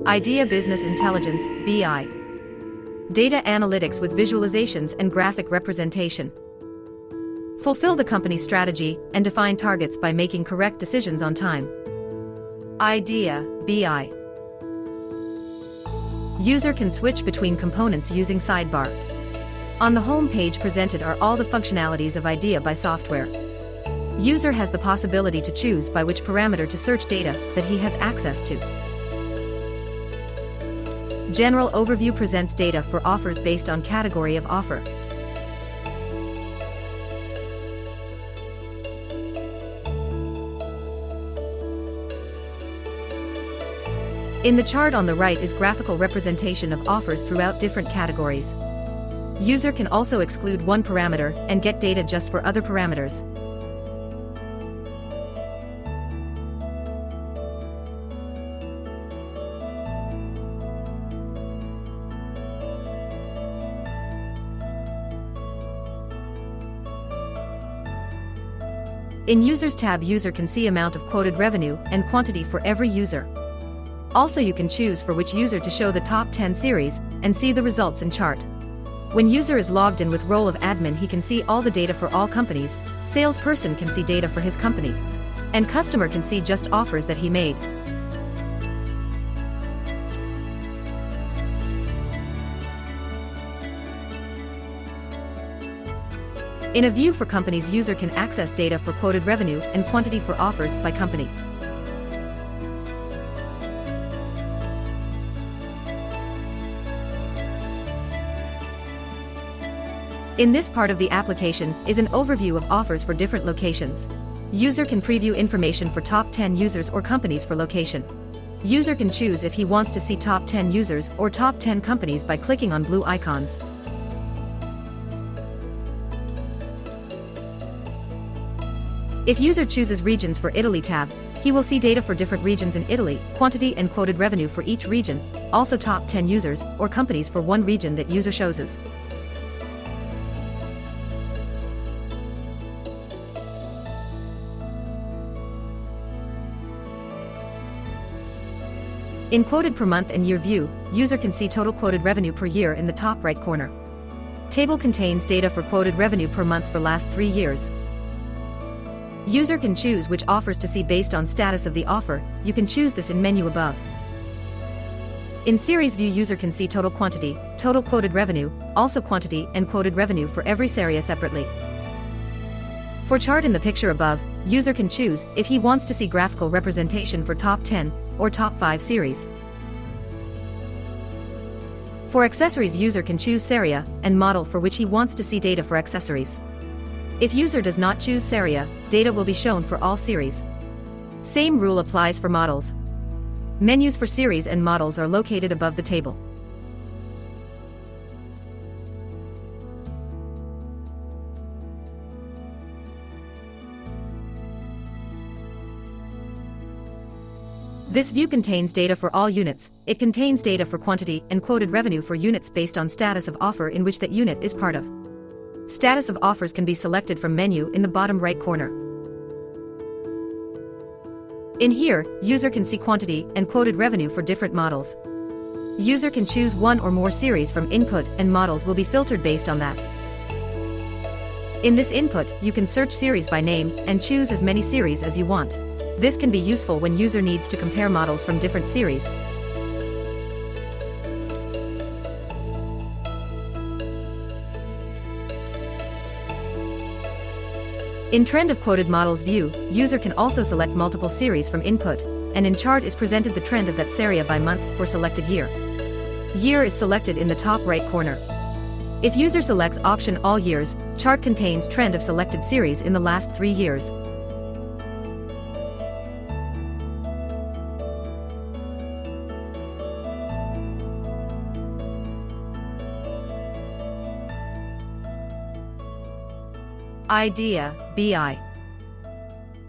Idea Business Intelligence, BI. Data analytics with visualizations and graphic representation. Fulfill the company's strategy and define targets by making correct decisions on time. Idea, BI. User can switch between components using sidebar. On the home page presented are all the functionalities of Idea by software. User has the possibility to choose by which parameter to search data that he has access to. General overview presents data for offers based on category of offer. In the chart on the right is graphical representation of offers throughout different categories. User can also exclude one parameter and get data just for other parameters. In Users tab, user can see amount of quoted revenue and quantity for every user. Also, you can choose for which user to show the top 10 series and see the results in chart. When user is logged in with role of admin, he can see all the data for all companies, salesperson can see data for his company, and customer can see just offers that he made. In a view for companies, user can access data for quoted revenue and quantity for offers by company. In this part of the application is an overview of offers for different locations. User can preview information for top 10 users or companies for location. User can choose if he wants to see top 10 users or top 10 companies by clicking on blue icons. If user chooses Regions for Italy tab, he will see data for different regions in Italy, quantity and quoted revenue for each region, also top 10 users or companies for one region that user chooses. In quoted per month and year view, user can see total quoted revenue per year in the top right corner. Table contains data for quoted revenue per month for last 3 years. User can choose which offers to see based on status of the offer. You can choose this in menu above. In series view, user can see total quantity, total quoted revenue, also quantity and quoted revenue for every area separately. For chart in the picture above, user can choose if he wants to see graphical representation for top 10 or top 5 series. For accessories, user can choose Seria and model for which he wants to see data for accessories. If user does not choose Seria, data will be shown for all series. Same rule applies for models. Menus for series and models are located above the table. This view contains data for all units. It contains data for quantity and quoted revenue for units based on status of offer in which that unit is part of. Status of offers can be selected from menu in the bottom right corner. In here, user can see quantity and quoted revenue for different models. User can choose one or more series from input and models will be filtered based on that. In this input, you can search series by name and choose as many series as you want. This can be useful when user needs to compare models from different series. In trend of quoted models view, user can also select multiple series from input, and in chart is presented the trend of that seria by month for selected year. Year is selected in the top right corner. If user selects option all years, chart contains trend of selected series in the last 3 years. Idea, BI.